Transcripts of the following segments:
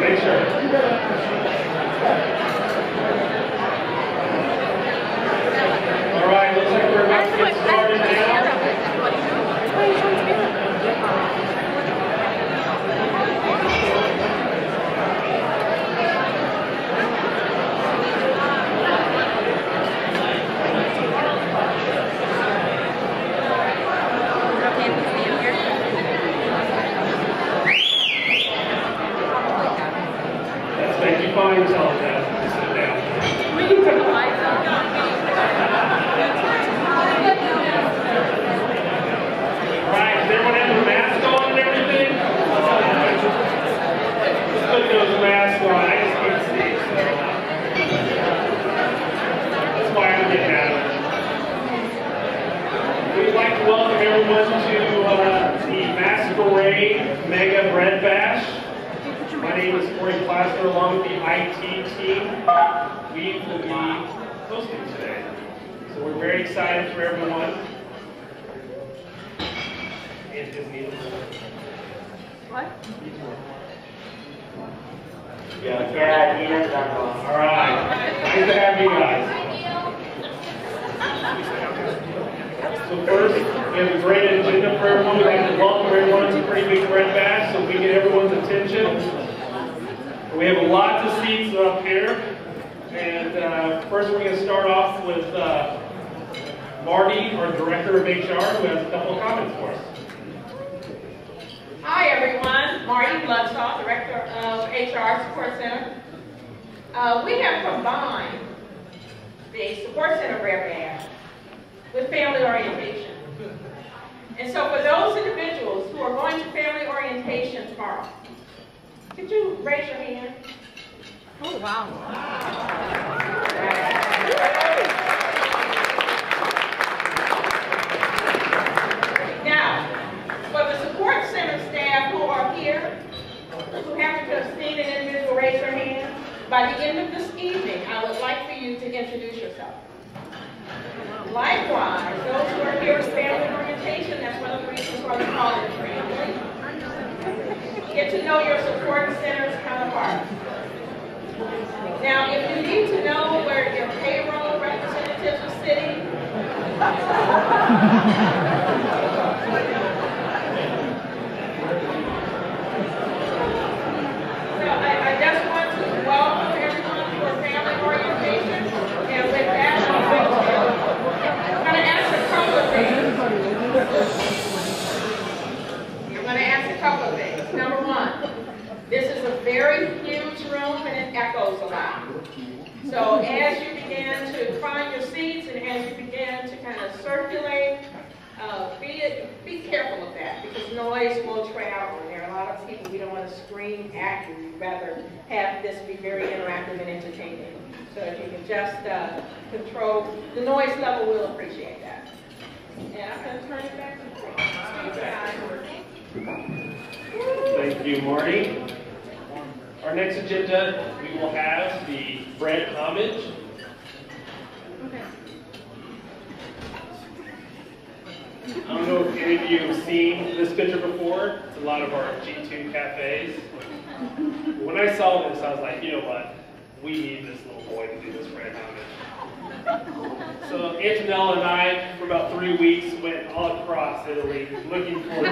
make sure. All right, looks like we're about to get started now. Fine, tell them that. Sit down. Right, does everyone have a mask on and everything? Let's put those masks on. I just can't see. So. That's why I'm getting out of it. We'd like to welcome everyone to the Masquerade Mega Bread Bash. My name is Corey Plaster, along with the IT team. We will be hosting today. So we're very excited for everyone. And Disney. What? Yeah, all right. Nice to have you guys. So first, we have a great agenda for everyone. We'd like to welcome everyone to Pretty Big Bread Bash so we get everyone's attention. We have lots of seats up here, and first we're going to start off with Marty, our Director of HR, who has a couple of comments for us. Hi everyone, Marty Bloodsaw, Director of HR Support Center. We have combined the Support Center Bread Bash with family orientation. And so for those individuals who are going to family orientation tomorrow, could you raise your hand? Oh, wow. Now, for the support center staff who are here, who happen to have seen an individual raise their hand, by the end of this evening, I would like for you to introduce yourself. Likewise, those who are here for family orientation, that's one of the reasons why we call it family. Get to know your support center's counterpart. Now, if you need to know where your payroll representatives are sitting, so I just want to welcome everyone to our family orientation. And with that, I'm going to ask a couple of things. Number one, this is a very huge room and it echoes a lot. So as you begin to find your seats and as you begin to kind of circulate, be careful of that because noise will travel. And there are a lot of people we don't want to scream at you. We'd rather have this be very interactive and entertaining. So if you can just control the noise level, we'll appreciate that. And I'm going to turn it back to Thank you, Marty. Our next agenda, we will have the bread homage. Okay. I don't know if any of you have seen this picture before. It's a lot of our G2 cafes. When I saw this, I was like, you know what? We need this little boy to do this bread homage. So Antonella and I, for about 3 weeks, went all across Italy looking for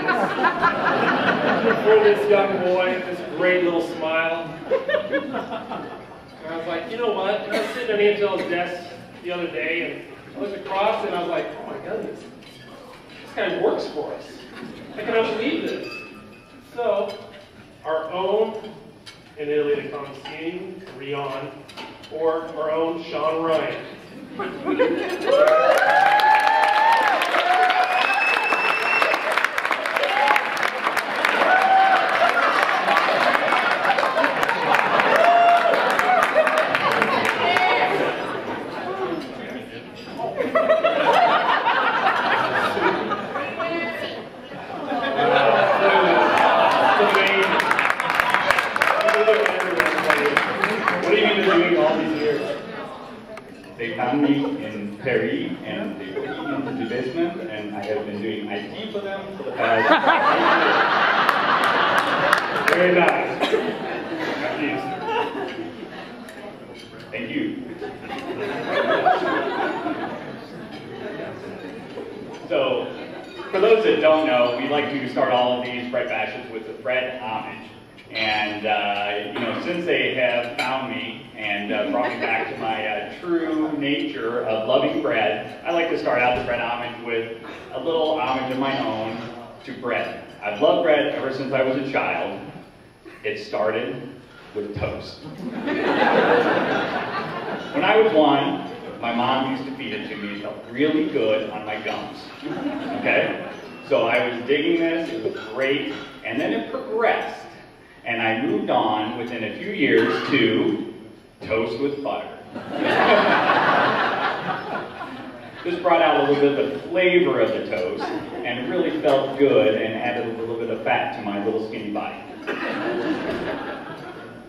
this young boy, this great little smile. And I was like, you know what? I was sitting at Antonella's desk the other day, and I looked across, and I was like, oh my goodness, this guy works for us. I cannot believe this. So, our own, in Italy they call him King Rion, or our own Sean Ryan. They found me in Paris and they put me into the basement and I have been doing IT for them for the past Very nice. Thank you. So, for those that don't know, we like to start all of these bread bashes with the bread homage. And, since they have found me and brought me back to my true nature of loving bread, I like to start out the bread homage with a little homage of my own to bread. I've loved bread ever since I was a child. It started with toast. When I was 1, my mom used to feed it to me. It felt really good on my gums. Okay? So I was digging this, it was great, and then it progressed. And I moved on within a few years to toast with butter. This brought out a little bit of the flavor of the toast, and it really felt good and added a little bit of fat to my little skinny body.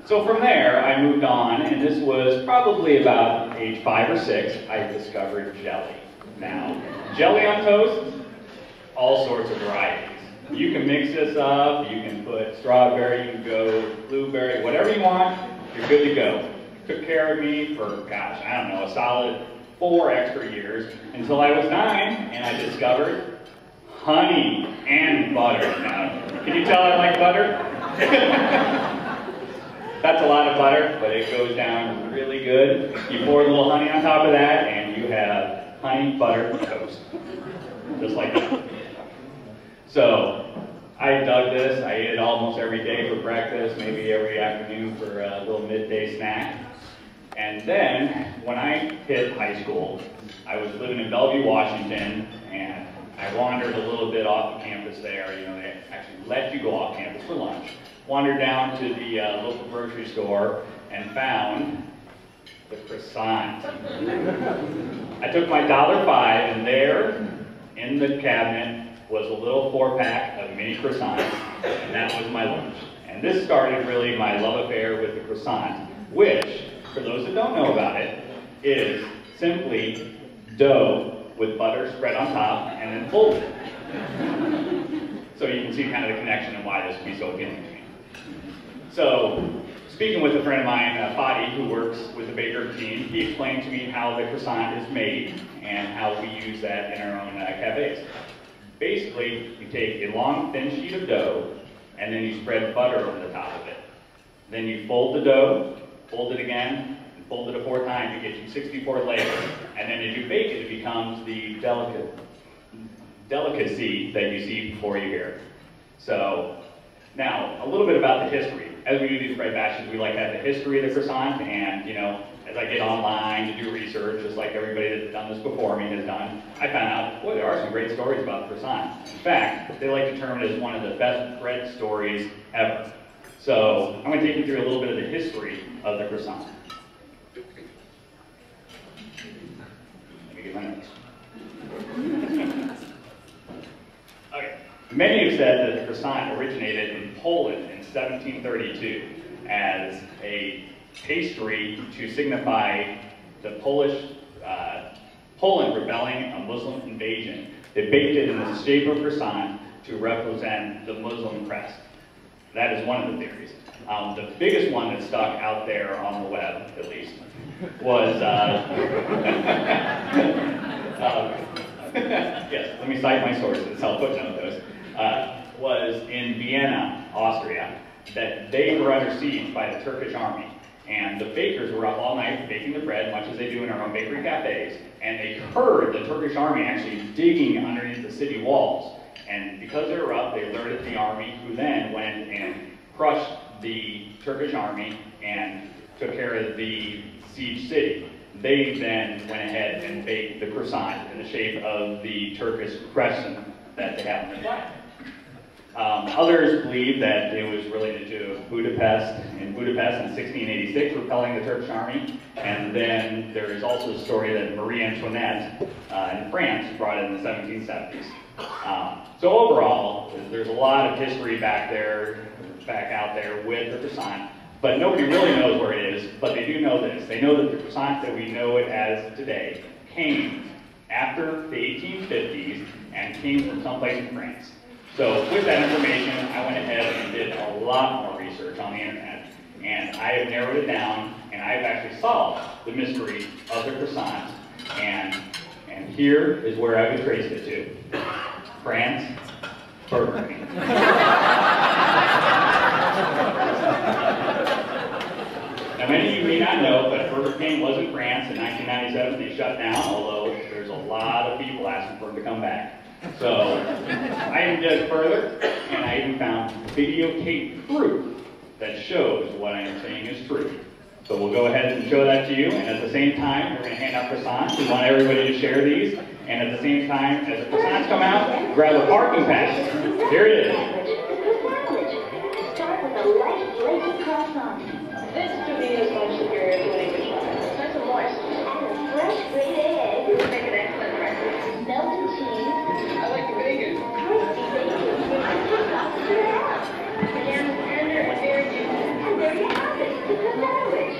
So from there, I moved on, and this was probably about age 5 or 6, I discovered jelly. Now, jelly on toast, all sorts of varieties. You can mix this up, you can put strawberry, you can go blueberry, whatever you want, you're good to go. Took care of me for, gosh, I don't know, a solid 4 extra years, until I was 9, and I discovered honey and butter. Now, can you tell I like butter? That's a lot of butter, but it goes down really good. You pour a little honey on top of that, and you have honey butter toast. Just like that. So, I dug this. I ate it almost every day for breakfast, maybe every afternoon for a little midday snack. And then, when I hit high school, I was living in Bellevue, Washington, and I wandered a little bit off the campus there. You know, they actually let you go off campus for lunch. Wandered down to the local grocery store and found the croissant. I took my $1.05, and there in the cabinet was a little 4-pack of mini croissants, and that was my lunch. And this started really my love affair with the croissant, which, for those that don't know about it, is simply dough with butter spread on top and then folded. So you can see kind of the connection and why this would be so appealing to me. So, speaking with a friend of mine, Fadi, who works with the baker team, he explained to me how the croissant is made and how we use that in our own cafes. Basically, you take a long, thin sheet of dough, and then you spread butter over the top of it. Then you fold the dough, fold it again, and fold it a 4 times to get you 64 layers. And then as you bake it, it becomes the delicacy that you see before you here. So, now, a little bit about the history. As we do these bread bashes, we like to have the history of the croissant, and, as I get online to do research, just like everybody that's done this before me has done, I found out, boy, there are some great stories about the croissant. In fact, they like to term it as one of the best bread stories ever. So, I'm going to take you through a little bit of the history of the croissant. Let me get my notes. Okay. Many have said that the croissant originated in Poland in 1732 as a pastry to signify the Poland rebelling a Muslim invasion. They baked it in the shape of croissant to represent the Muslim crest. That is one of the theories. The biggest one that stuck out there on the web, at least, was yes, let me cite my sources, I'll footnote those. Was in Vienna, Austria, that they were under siege by the Turkish army. And the bakers were up all night baking the bread, much as they do in our own bakery cafes. And they heard the Turkish army actually digging underneath the city walls. And because they were up, they alerted the army, who then went and crushed the Turkish army and took care of the siege city. They then went ahead and baked the croissant in the shape of the Turkish crescent that they have in the flag. Others believe that it was related to Budapest. In Budapest in 1686, repelling the Turkish army. And then there is also a story that Marie Antoinette in France brought it in the 1770s. So overall, there's a lot of history back out there with the croissant. But nobody really knows where it is, but they do know this. They know that the croissant that we know it as today came after the 1850s and came from someplace in France. So with that information, I went ahead and did a lot more research on the internet, and I have narrowed it down, and I've actually solved the mystery of the croissant. And here is where I would trace it to. France, Burger King. Now, many of you may not know, but Burger King was in France in 1997. They shut down, although there's a lot of people asking for them to come back. So I even did further, and I even found videotape proof that shows what I am saying is true. So we'll go ahead and show that to you, and at the same time, we're going to hand out croissants. We want everybody to share these, and at the same time, as the croissants come out, grab a parking pass. Here it is. Start with a light, flaky croissant. This to me is much superior to an English muffin. It's nice and moist. And a fresh green egg. Make an excellent breakfast. Melted cheese. I like the bacon. Crispy bacon. Soft to it out. Ham is tender and very juicy. And there you have it. It's a sandwich.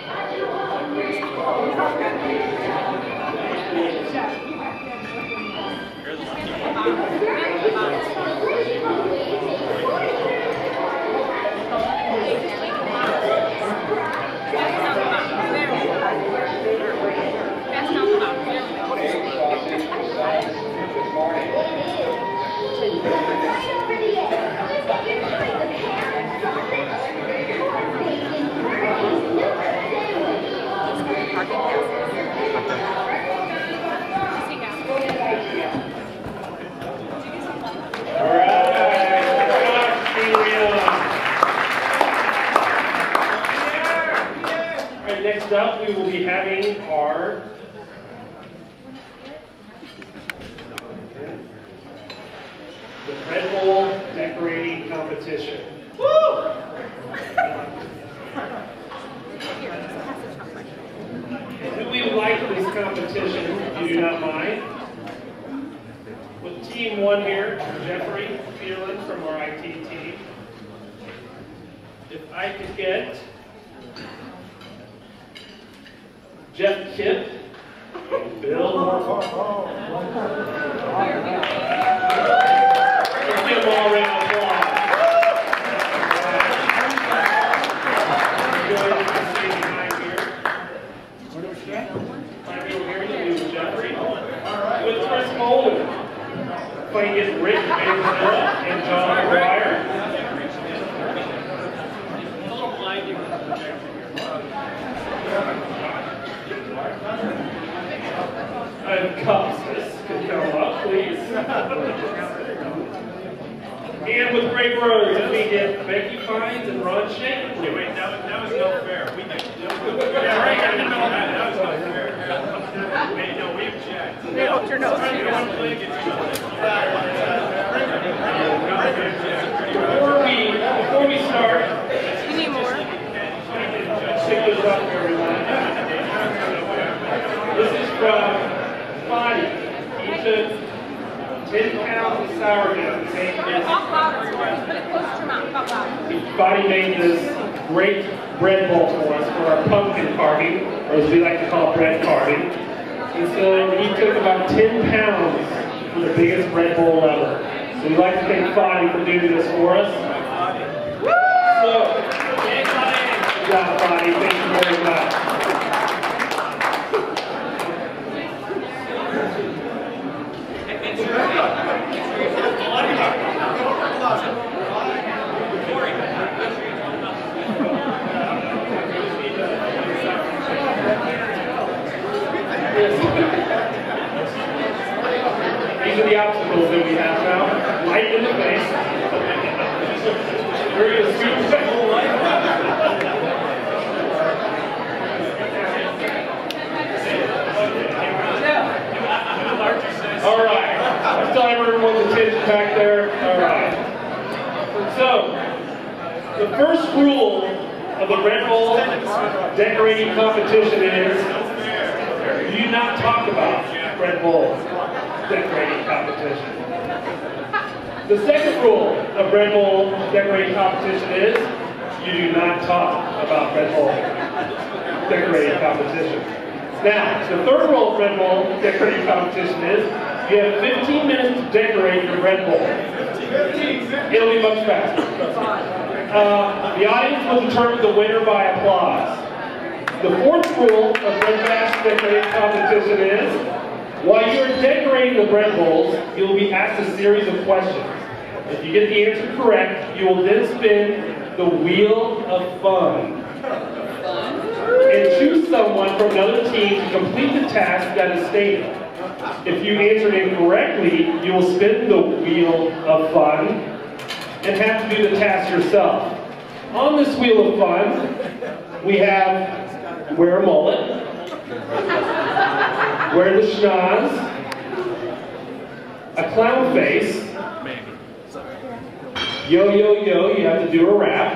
Next up, we will be having our the Red Bull decorating competition. Woo! Who we would like for this competition, if you do not mind. With team 1 here, Jeffrey Phelan from our IT team. If I could get Jeff Kipp, Bill Morford. Let's give them all a round of applause. Behind here. Right over here, you do Jeffrey. With Chris Holden. Playing against Rick and John McGuire. And cups, this can come up, please. And with Great Rose, we get Becky Fines and Ron Shea. Okay, wait, that was no fair. We did. Yeah, right, I didn't know that. That was not fair. Wait, no, we object. No, your nose. You don't want to play against each other. Before we start, You need more. stick this up for everyone. This is from Bonnie. He took 10 pounds of sourdough. Talk louder. Put it close to your mouth. Talk louder. Bonnie made this great bread bowl for us for our pumpkin carving, or as we like to call it, bread carving. And so he took about 10 pounds for the biggest bread bowl ever. So we'd like to thank Bonnie for doing this for us. So, good job, Bonnie. Thank you very much. These are the obstacles that we have now. Light in the face. We're going to scoop the whole life. All right. Let's tell everyone's attention back there. All right. So, the first rule of the Red Bull decorating competition is you do not talk about Red Bull decorating competition. The second rule of Red Bull decorating competition is you do not talk about Red Bull decorating competition. Now, the third rule of Red Bull decorating competition is you have 15 minutes to decorate your Red Bull. It'll be much faster. The audience will determine the winner by applause. The fourth rule of Bread Bash decorating competition is, while you are decorating the bread bowls, you will be asked a series of questions. If you get the answer correct, you will then spin the Wheel of Fun and choose someone from another team to complete the task that is stated. If you answered incorrectly, you will spin the Wheel of Fun and have to do the task yourself. On this Wheel of Fun, we have wear a mullet, wear the schnoz, a clown face, yo, yo, yo, you have to do a rap,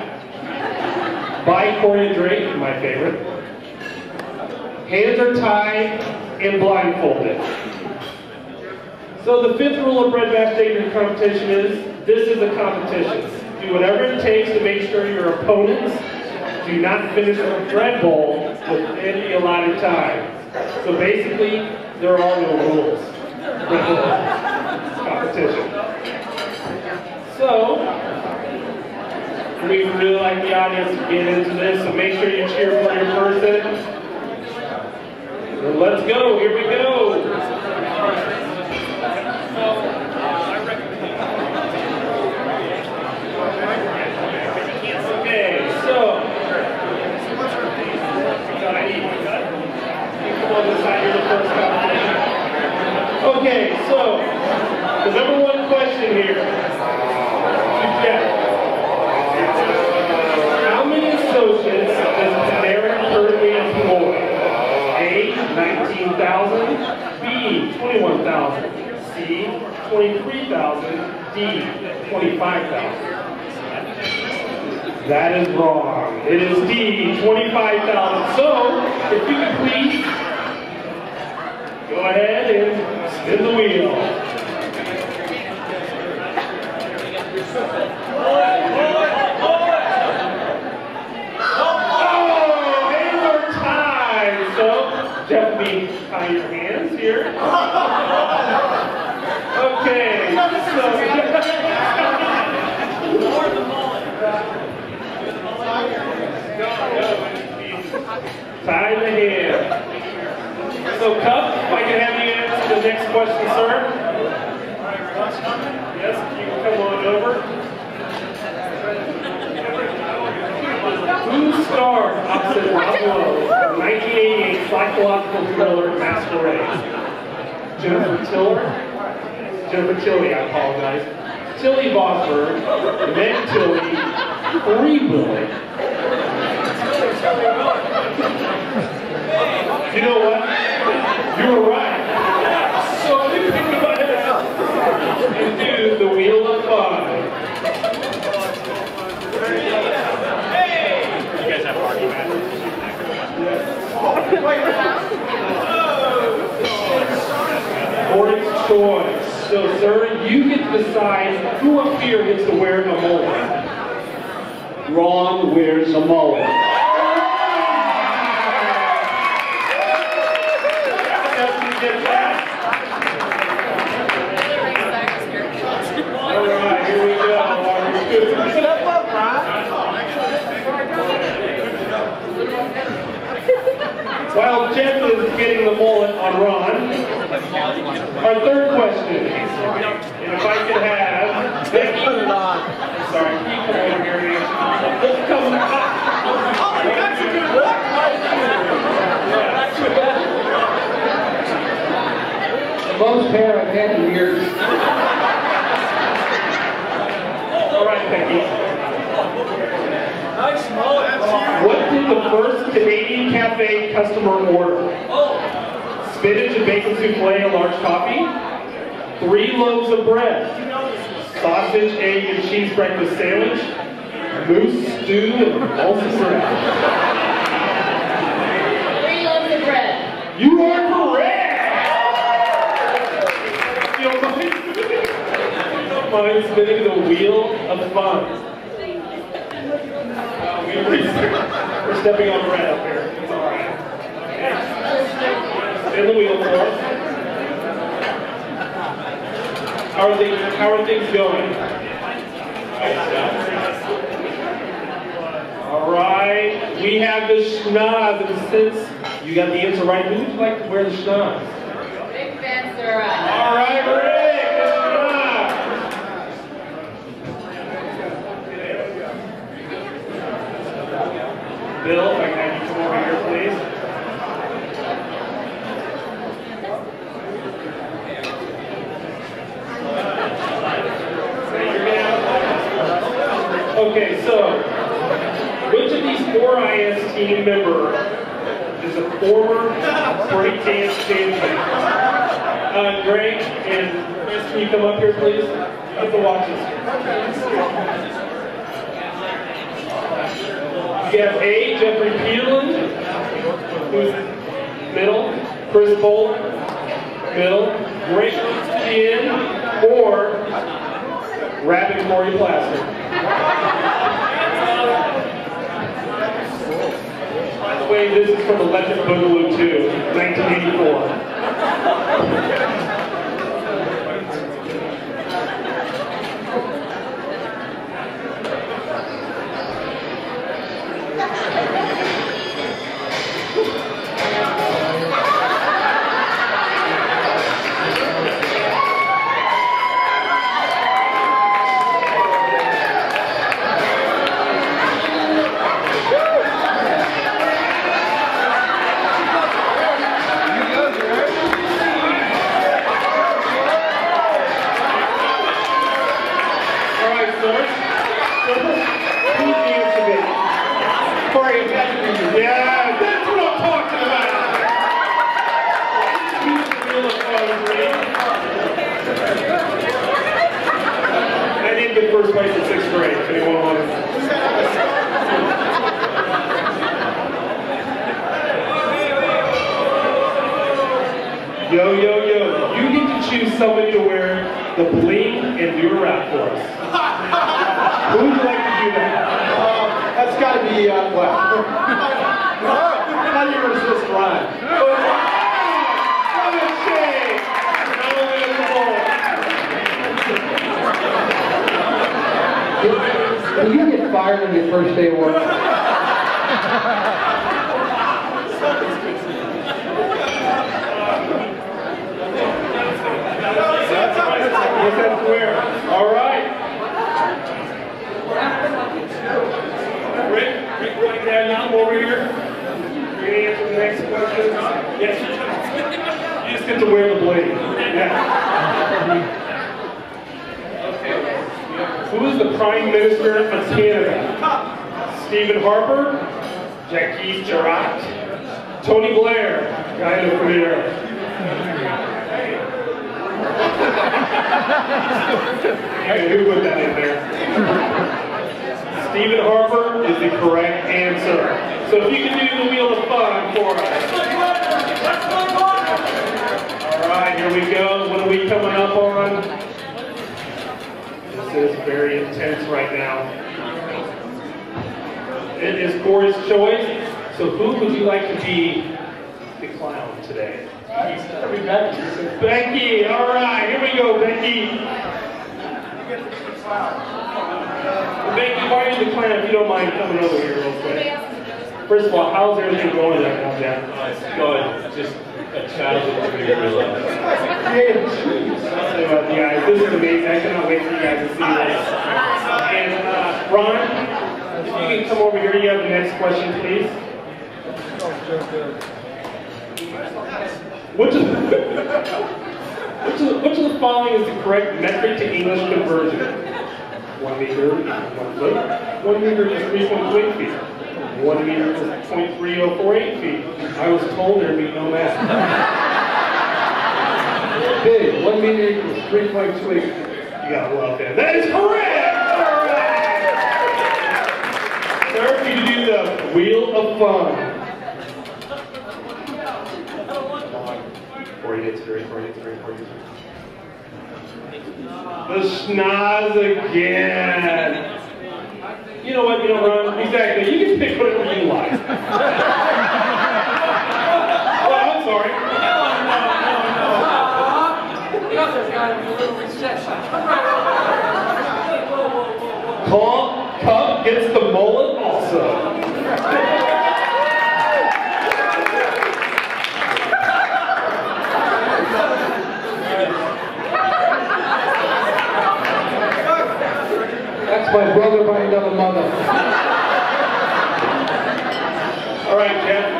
buy Corey a drink, my favorite, hands are tied and blindfolded. So the fifth rule of Bread Bash decorating competition is, this is a competition. Do whatever it takes to make sure your opponents do not finish the bread bowl within the allotted time. So basically, there are no rules. Bread bowl competition. So, we really like the audience to get into this, so make sure you cheer for your person. And let's go, here we go. Okay, so, okay, so, the number one question here. How many associates does Panera currently employ? A, 19,000, B, 21,000, C, 23,000, D, 25,000. That is wrong. It is D, 25,000. So, if you could please, go ahead and spin the wheel. Jeff, tie your hands here. Okay, so tie the hand. So, Cup, if I can have you answer the next question, sir. Yes, you can come on over. Who starred opposite Rob Lowe in 1988 psychological thriller Masquerade? Jennifer Tilly, I apologize. Tilly Bosberg, Meg Tilly, Free Willy. You know what? You were right. So you can go ahead and do the Wheel of Fun. Corey's choice. So, sir, you get to decide who up here gets to wear a mullet. Ron wears a mullet. All right, here we go. While Jeff is getting the mullet on Ron, our third question, and if I could have Becky, sorry, keep over here. Let's come. Most hair I've had in years. All right, Becky. Nice mullet. What did the first Canadian cafe customer order? Spinach and bacon souffle, a large coffee. 3 loaves of bread. Sausage, egg, and cheese breakfast sandwich. Moose stew and Molson bread. 3 loaves of bread. You are correct! You don't mind spinning the Wheel of Fun. We're stepping on bread up here. It's all right. Spin the wheel for us. How are things going? All right, we have the schnoz, and since you got the answer right, who would you like to wear the schnoz? Big Fencer. All right, Rick, the schnoz. Bill, if I can have you come over here, please. Okay, so which of these 4 IS team members is a former breakdance champion? Greg and Chris, can you come up here, please? Put the watches. You have A, Jeffrey Peeland, who's middle, Chris Boland, middle, Greg Ian, or Rapid Corey Plaster. By the way, this is from Electric Boogaloo 2, 1984. First place in 6th grade, if anyone wants. Yo, yo, yo, you get to choose somebody to wear the bling and do a rap for us. Who would you like to do that? That's got to be, well, how do you resist Ryan? Will you get fired on your first day of work? What's that square? All right. Rick, right there now, over here. You're going to answer the next question? Yes. You just get to wear the blade. Yeah. Who is the Prime Minister of Canada? Stephen Harper, Jacques Chirac, Tony Blair, guy in the premiere. Hey, who put that in there? Stephen Harper is the correct answer. So if you can do the Wheel of Fun for us. All right, here we go. What are we coming up on? This is very intense right now. It is Corey's choice. So who would you like to be the clown today? Becky. All right, here we go, Becky. Becky, why are you the clown if you don't mind coming over here real quick? First of all, how's everything going right now, Jack? It's going. Just a childhood dream realized. Guys, this is amazing. I cannot wait for you guys to see this. And Ron, if you can come over here, you have the next question, please. Which of the following is the correct metric to English conversion? 1 meter is 1 foot. 1 meter is 3.28 feet. 1 meter is 0.3048 feet. I was told there'd be no math. Big, 1 meter equals 3.28 feet. You gotta love that. That is correct! Alright! Sir, if you do the Wheel of Fun. Before you get through. The schnoz again. You know what, Ron? Exactly. You can pick whatever you like. Oh, I'm sorry. Cub gets the mullet also.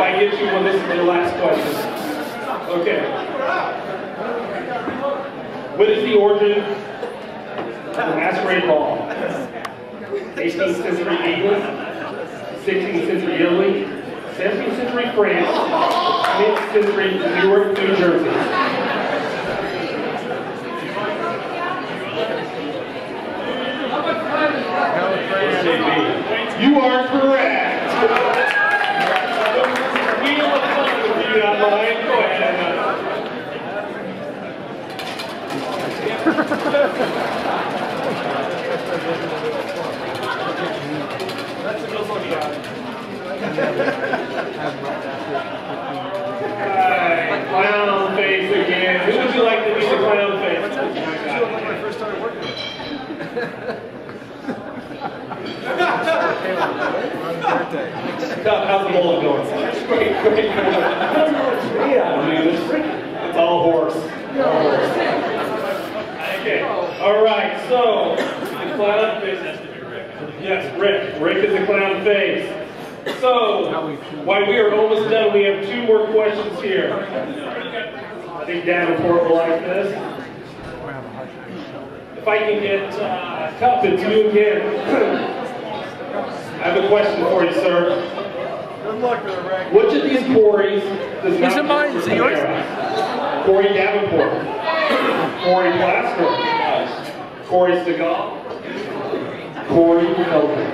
if I get you one, this is the last question. Okay. What is the origin of the masquerade ball? 18th century England, 16th century Italy, 17th century France, 20th century Newark, New Jersey. You are correct. Wheel of Fun if you don't mind. Go ahead. Alright, clown face again. Who would you like to be the clown face? When I first started working. How's the bullet going? Great. I don't know what's made out of, man. It's all horse. Okay. All right. So the clown face has to be Rick. Yes, Rick. Rick is the clown face. So while we are almost done, we have 2 more questions here. I think Davenport will like this. If I can get Cup and you again. I have a question for you, sir. Good luck with it, Rick. Which of these Corys does not Is it mine? Is it yours? Corey Davenport, Corey Plaster, Corey Seagal, Corey Feldman.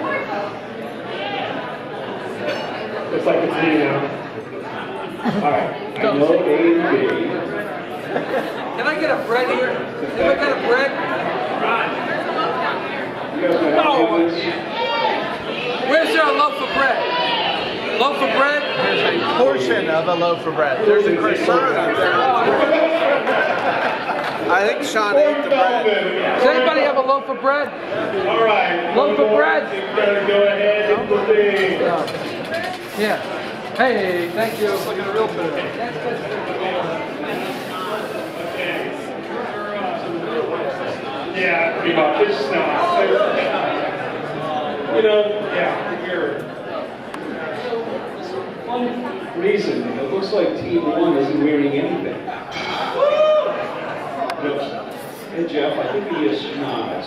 Looks like it's me now. Alright, I know A and B. Can I get a bread here? Can I get a bread? No! Where's there a loaf of bread? Loaf of bread? There's a portion of a loaf of bread. There's a croissant out there. I think Sean ate the bread. Does anybody have a loaf of bread? Alright. Loaf of bread? Go ahead and put the... Yeah. Hey, thank you. Look at a real food. Yeah, pretty much. It's not. You know, yeah, here. One reason, it looks like Team 1 isn't wearing anything. Hey Jeff, I think he is schnoz.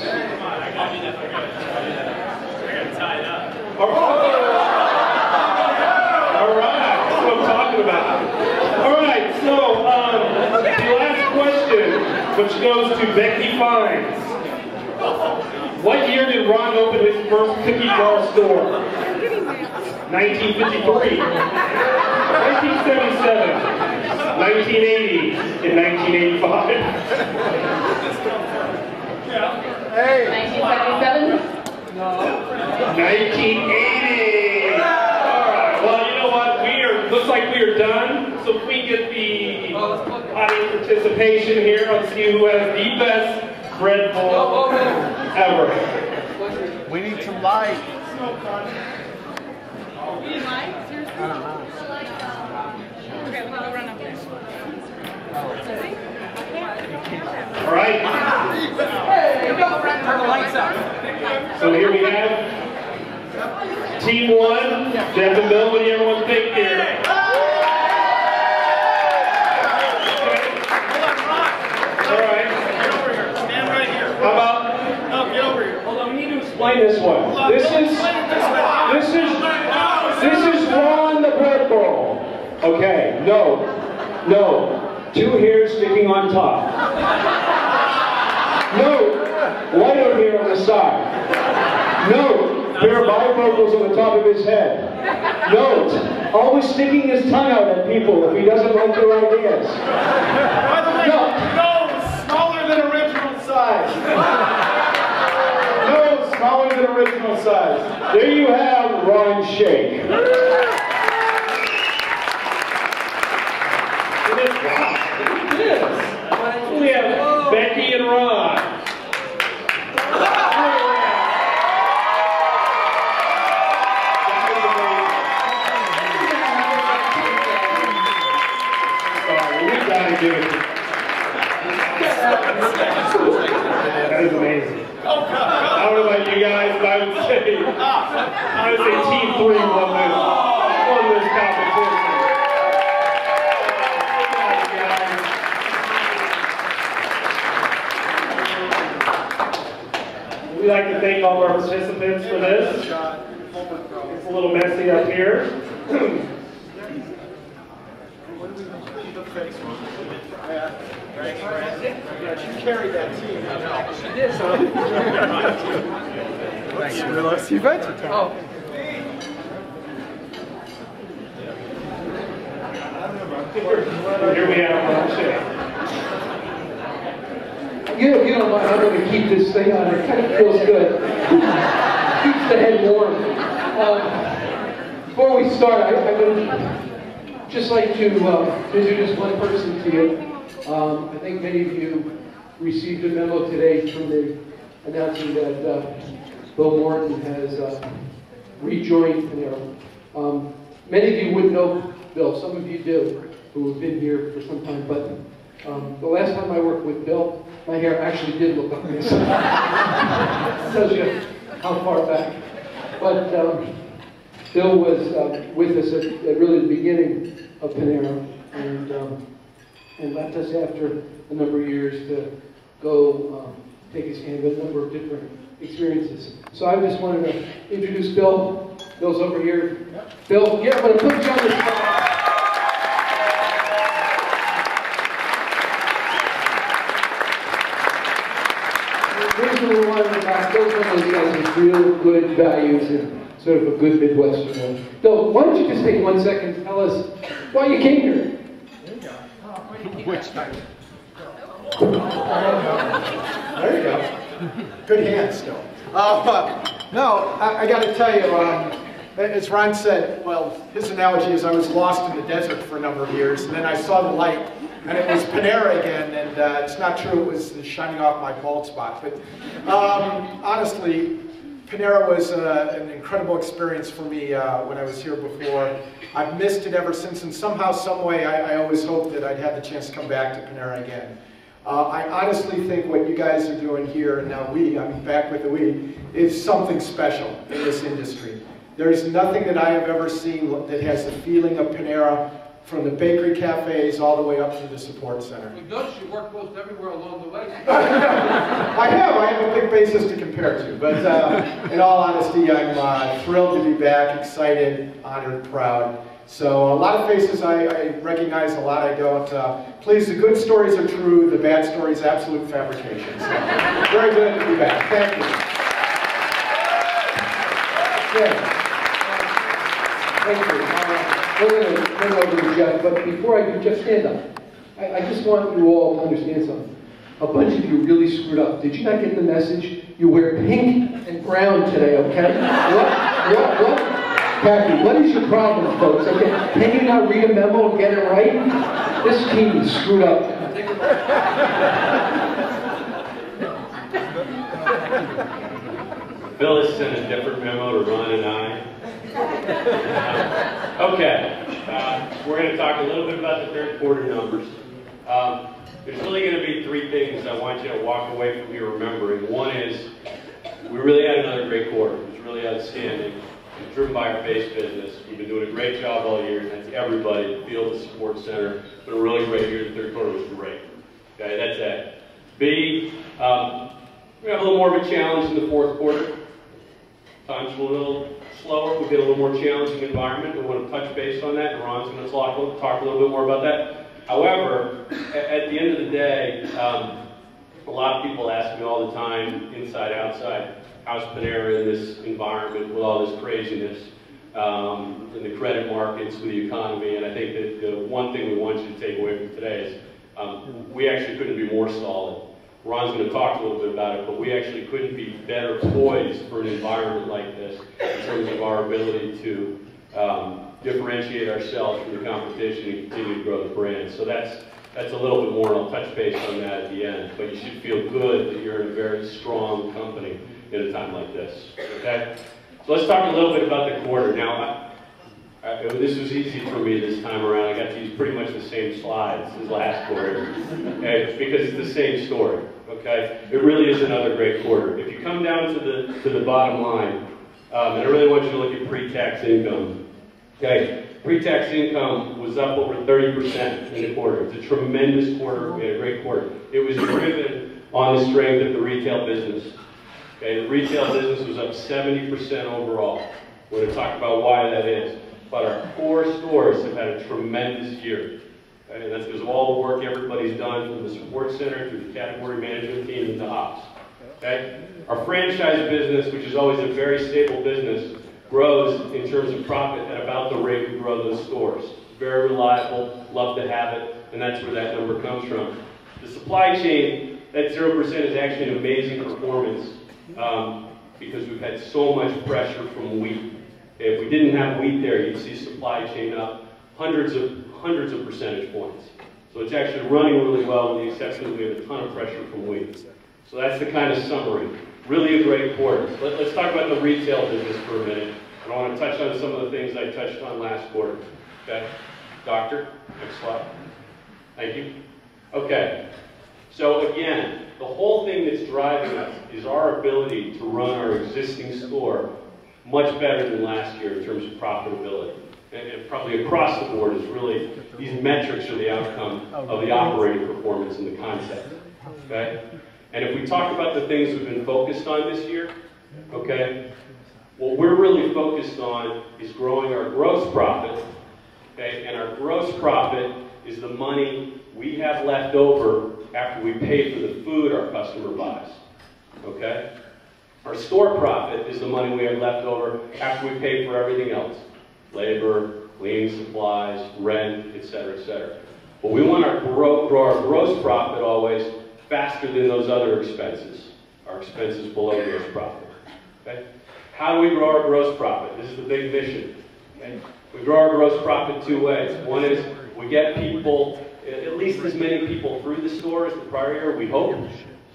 All right, that's what I'm talking about. All right, so the last question, which goes to Becky Fines. What year did Ron open his first cookie jar store? 1953, 1977, 1980, and 1985. Hey! 1977? No. 1980! Alright, well, you know what? Looks like we are done. So if we get the audience participation here, let's see who has the best bread bowl ever. We need some light. You need mine? Seriously? I don't know. Okay, we'll go run up there. All right. Turn the lights out. So here we have Team 1, Jeff and Bill. What do everyone think here? All right. Get over here. Stand right here. How about? No, get over here. Hold on, we need to explain this one. This is Ron the bread bowl. Okay, no. 2 hairs sticking on top. No, lighter hair on the side. No, pair of bifocals on the top of his head. Note, always sticking his tongue out at people if he doesn't like their ideas. By the way, no, smaller than original size. No, smaller than original size. There you have Ron Shake. We have Becky and Ron. That is amazing. I don't know about you guys, but I would say Team 3 won this competition. all of our participants for this. It's a little messy up here. She carried that team. She did, so. Thanks. You bet you, Tom. Oh. Here we have You don't mind, I'm going to keep this thing on. It kind of feels good. Keeps the head warm. Before we start, I would just like to introduce one person to you. I think many of you received a memo today from the announcing that Bill Morton has rejoined Panera. Many of you wouldn't know Bill. Some of you do, who have been here for some time. But the last time I worked with Bill, my hair actually did look like this. Tells you how far back. But Bill was with us at really the beginning of Panera, and left us after a number of years to go take his hand with a number of different experiences. So I just wanted to introduce Bill. Bill's over here. Bill, yeah, I'm going to put you on the spot. Here's what we wanted about Bill's one of those guys with real good values and sort of a good Midwestern one. Bill, why don't you just take 1 second and tell us why you came here? Which time? There you go. Good hand still. No, I got to tell you, as Ron said, well, his analogy is I was lost in the desert for a number of years, and then I saw the light, and it was Panera again, and it's not true it was shining off my bald spot, but honestly, Panera was an incredible experience for me when I was here before. I've missed it ever since, and somehow, some way, I always hoped that I'd have the chance to come back to Panera again. I honestly think what you guys are doing here, and now I'm back with the we, is something special in this industry. There's nothing that I have ever seen that has the feeling of Panera, from the bakery cafes all the way up to the support center. You notice you work most everywhere along the way. I have a big basis to compare to, but in all honesty, I'm thrilled to be back, excited, honored, proud. So a lot of faces I recognize, a lot I don't. Please, the good stories are true, the bad stories absolute fabrication. So, very good to be back. Thank you. Yeah. Thank you. We're going to turn over to Jeff, but before I do, Jeff, stand up. I just want you all to understand something. A bunch of you really screwed up. Did you not get the message? You wear pink and brown today, okay? What? Kathy, what is your problem, folks? Okay, can you not read a memo and get it right? This team is screwed up. Bill has sent a different memo to Ron and I. We're going to talk a little bit about the third quarter numbers. There's really going to be three things I want you to walk away from here remembering. One is, we really had another great quarter. It was really outstanding. It was driven by our base business. We've been doing a great job all year, and that's everybody, the field, the support center. It's been a really great year. The third quarter was great. Okay, that's A. B, we have a little more of a challenge in the fourth quarter. Times a little slower. We get a little more challenging environment. We want to touch base on that, and Ron's going to talk a little bit more about that. However, at the end of the day, a lot of people ask me all the time, inside, outside, how's Panera in this environment with all this craziness in the credit markets, with the economy, and I think that the one thing we want you to take away from today is we actually couldn't be more solid. Ron's going to talk a little bit about it, but we actually couldn't be better poised for an environment like this in terms of our ability to differentiate ourselves from the competition and continue to grow the brand. So that's a little bit more, and I'll touch base on that at the end. But you should feel good that you're in a very strong company in a time like this. Okay? So let's talk a little bit about the quarter. Now, this was easy for me this time around. I got to use pretty much the same slides as last quarter, okay? Because it's the same story. Okay, it really is another great quarter. If you come down to the bottom line, and I really want you to look at pre-tax income. Okay, pre-tax income was up over 30% in the quarter. It's a tremendous quarter. We had a great quarter. It was driven on the strength of the retail business. Okay, the retail business was up 70% overall. We're going to talk about why that is. But our core stores have had a tremendous year. Okay, and that's because of all the work everybody's done from the support center to the category management team and the ops. Okay? Our franchise business, which is always a very stable business, grows in terms of profit at about the rate we grow those stores. Very reliable, love to have it, and that's where that number comes from. The supply chain, that 0% is actually an amazing performance because we've had so much pressure from wheat. If we didn't have wheat there, you'd see supply chain up hundreds of percentage points. So it's actually running really well with the exception that we have a ton of pressure from wheat. So that's the kind of summary. Really a great quarter. Let's talk about the retail business for a minute. And I want to touch on some of the things I touched on last quarter. Okay? Doctor, next slide. Thank you. Okay. So again, the whole thing that's driving us is our ability to run our existing store much better than last year in terms of profitability. And probably across the board is really, these metrics are the outcome of the operating performance and the concept. Okay? And if we talk about the things we've been focused on this year, okay, what we're really focused on is growing our gross profit, okay, and our gross profit is the money we have left over after we pay for the food our customer buys, okay? Our store profit is the money we have left over after we pay for everything else, labor, cleaning supplies, rent, etc., etc. But we want to grow our gross profit always faster than those other expenses, our expenses below gross profit. Okay? How do we grow our gross profit? This is the big mission. Okay? We grow our gross profit two ways. One is we get people, at least as many people through the store as the prior year, we hope.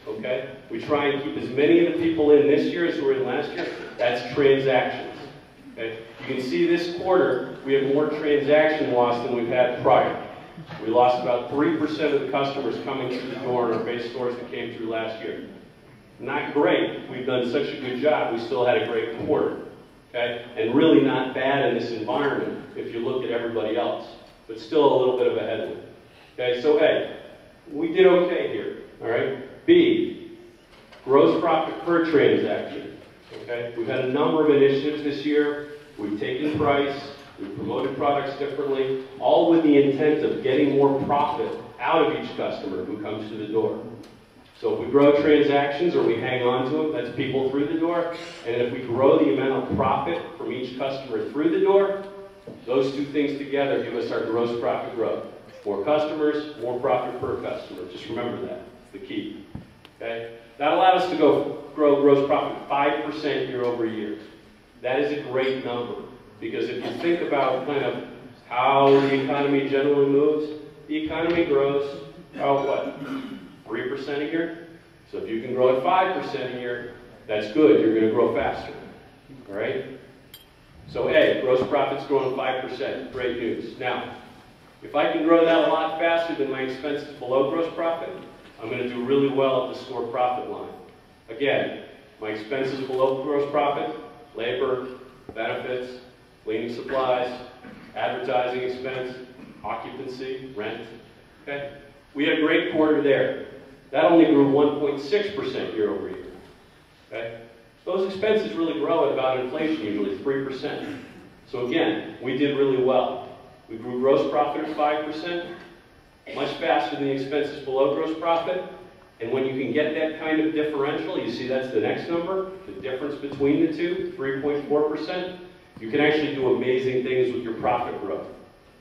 Okay? We try and keep as many of the people in this year as were in last year. That's transactions. Okay? You can see this quarter, we have more transaction loss than we've had prior. We lost about 3% of the customers coming through the door in our base stores that came through last year. Not great. We've done such a good job. We still had a great quarter. Okay? And really not bad in this environment if you look at everybody else. But still a little bit of a headwind. Okay? So A, we did okay here. All right? B, gross profit per transaction. Okay? We've had a number of initiatives this year. We've taken price. We've promoted products differently, all with the intent of getting more profit out of each customer who comes to the door. So if we grow transactions or we hang on to them, that's people through the door. And if we grow the amount of profit from each customer through the door, those two things together give us our gross profit growth. More customers, more profit per customer. Just remember that. It's the key. Okay? That allowed us to grow gross profit 5% year over year. That is a great number. Because if you think about kind of how the economy generally moves, the economy grows about what? 3% a year? So if you can grow at 5% a year, that's good. You're going to grow faster. All right? So A, gross profit's growing 5%. Great news. Now, if I can grow that a lot faster than my expenses below gross profit, I'm going to do really well at the store profit line. Again, my expenses below gross profit, labor, benefits, cleaning supplies, advertising expense, occupancy, rent. Okay? We had a great quarter there. That only grew 1.6% year over year. Okay? Those expenses really grow at about inflation, usually 3%. So again, we did really well. We grew gross profit at 5%, much faster than the expenses below gross profit. And when you can get that kind of differential, you see that's the next number, the difference between the two, 3.4%. You can actually do amazing things with your profit growth,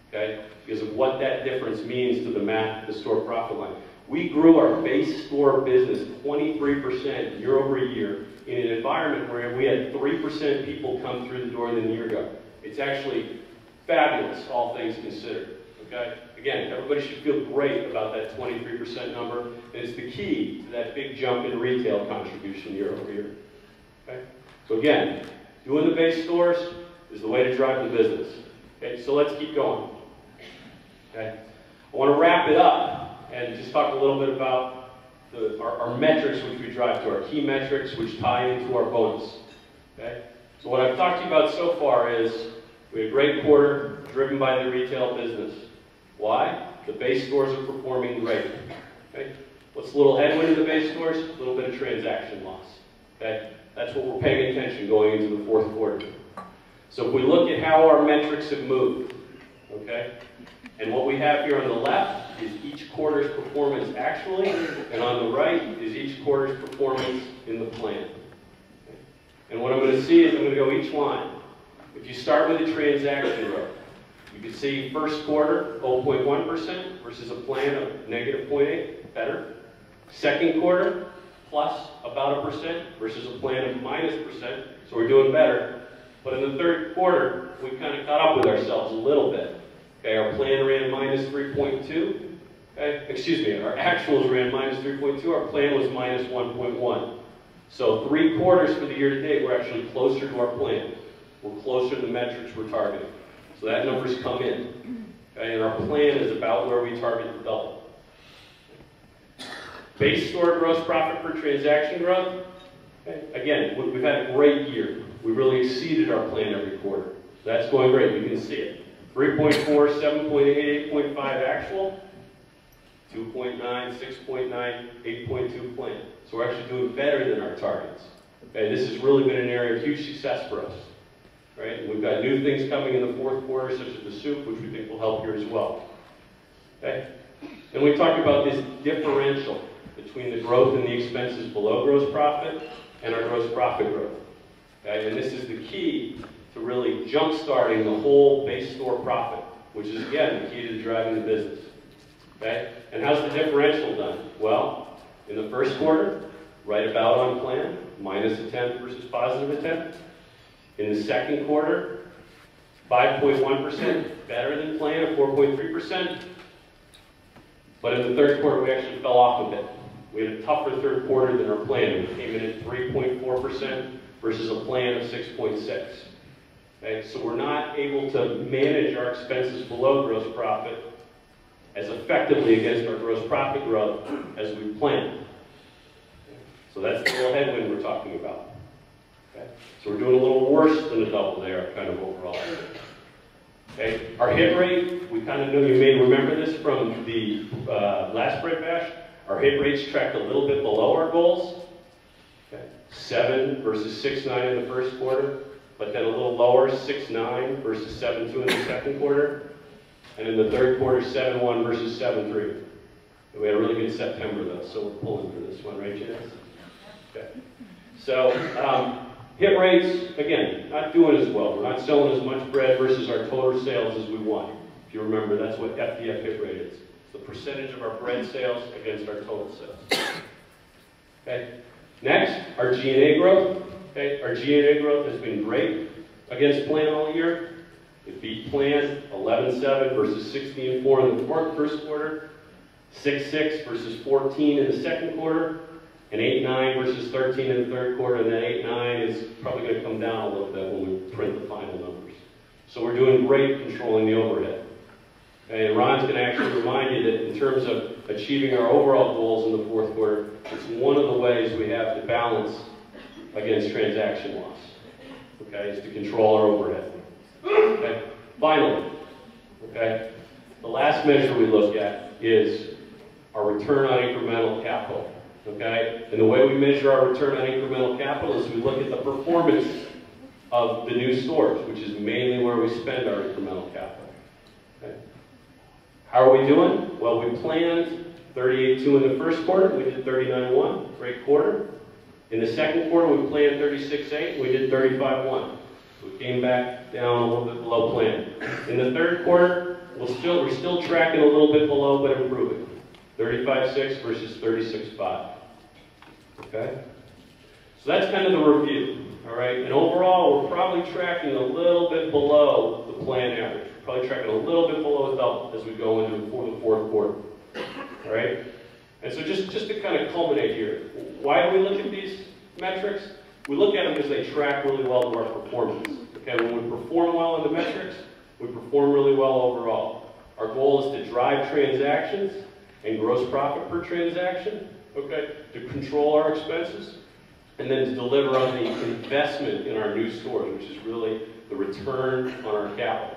okay? Because of what that difference means to the math of the store profit line. We grew our base store business 23% year over year in an environment where we had 3% people come through the door than a year ago. It's actually fabulous, all things considered, okay? Again, everybody should feel great about that 23% number, and it's the key to that big jump in retail contribution year over year, okay? So again, doing the base stores is the way to drive the business. Okay, so let's keep going. Okay, I want to wrap it up and just talk a little bit about our metrics which we drive to, our key metrics which tie into our bonus. Okay, so what I've talked to you about so far is we had a great quarter driven by the retail business. Why? The base stores are performing great. Okay, what's a little headwind in the base stores? A little bit of transaction loss. Okay? That's what we're paying attention going into the fourth quarter. So if we look at how our metrics have moved, okay? And what we have here on the left is each quarter's performance actually, and on the right is each quarter's performance in the plan. Okay? And what I'm going to see is I'm going to go each line. If you start with the transaction growth, you can see first quarter 0.1% versus a plan of negative 0.8, better. Second quarter, plus about 1% versus a plan of minus %, so we're doing better. But in the third quarter, we kind of caught up with ourselves a little bit. Okay, our plan ran minus 3.2. Okay, excuse me, our actuals ran minus 3.2. Our plan was minus 1.1. So 3 quarters for the year to date, we're actually closer to our plan. We're closer to the metrics we're targeting. So that number's come in. Okay, and our plan is about where we target the double. Base store gross profit per transaction growth. Okay. Again, we've had a great year. We really exceeded our plan every quarter. That's going great. You can see it. 3.4, 7.8, 8.5 actual, 2.9, 6.9, 8.2 plan. So we're actually doing better than our targets. Okay. This has really been an area of huge success for us. Right? And we've got new things coming in the fourth quarter, such as the soup, which we think will help here as well. Okay. And we talked about this differential between the growth and the expenses below gross profit and our gross profit growth. Okay? And this is the key to really jump-starting the whole base store profit, which is, again, the key to driving the business. Okay? And how's the differential done? Well, in the first quarter, right about on plan, minus a tenth versus positive a tenth. In the second quarter, 5.1%, better than plan of 4.3%. But in the third quarter, we actually fell off a bit. We had a tougher third quarter than our plan. We came in at 3.4% versus a plan of 6.6. Okay, so we're not able to manage our expenses below gross profit as effectively against our gross profit growth as we planned. So that's the little headwind we're talking about. Okay, so we're doing a little worse than a double there, kind of overall. Okay, our hit rate, we kind of know, you may remember this from the last bread bash. Our hit rates tracked a little bit below our goals. Okay. 7 versus 6.9 in the first quarter, but then a little lower, 6.9 versus 7.2 in the second quarter. And in the third quarter, 7.1 versus 7.3. We had a really good September though, so we're pulling for this one, right, Janice? Okay. So, hit rates, again, not doing as well. We're not selling as much bread versus our total sales as we want. If you remember, that's what FDF hit rate is. It's the percentage of our bread sales against our total sales. Okay. Next, our G&A growth. Okay. Our G&A growth has been great against plan all year. It beat plan 11.7 versus 16.4 in the first quarter, 6.6 versus 14 in the second quarter, and 8.9 versus 13 in the third quarter, and that 8.9 is probably going to come down a little bit when we print the final numbers. So we're doing great controlling the overhead. And Ron's going to actually remind you that in terms of achieving our overall goals in the fourth quarter, it's one of the ways we have to balance against transaction loss. Okay, is to control our overhead. Okay, finally, okay, the last measure we look at is our return on incremental capital. Okay, and the way we measure our return on incremental capital is we look at the performance of the new stores, which is mainly where we spend our incremental capital. Okay. How are we doing? Well, we planned 38.2 in the first quarter. We did 39.1, great quarter. In the second quarter, we planned 36.8. We did 35.1. We came back down a little bit below plan. In the third quarter, we're still tracking a little bit below, but improving. 35.6 versus 36.5. Okay? So that's kind of the review. All right? And overall, we're probably tracking a little bit below the plan average. We're probably tracking a little bit below the double as we go into the fourth quarter. All right? And so just to kind of culminate here, why do we look at these metrics? We look at them because they track really well to our performance. Okay? When we perform well in the metrics, we perform really well overall. Our goal is to drive transactions and gross profit per transaction, okay, to control our expenses, and then to deliver on the investment in our new stores, which is really the return on our capital.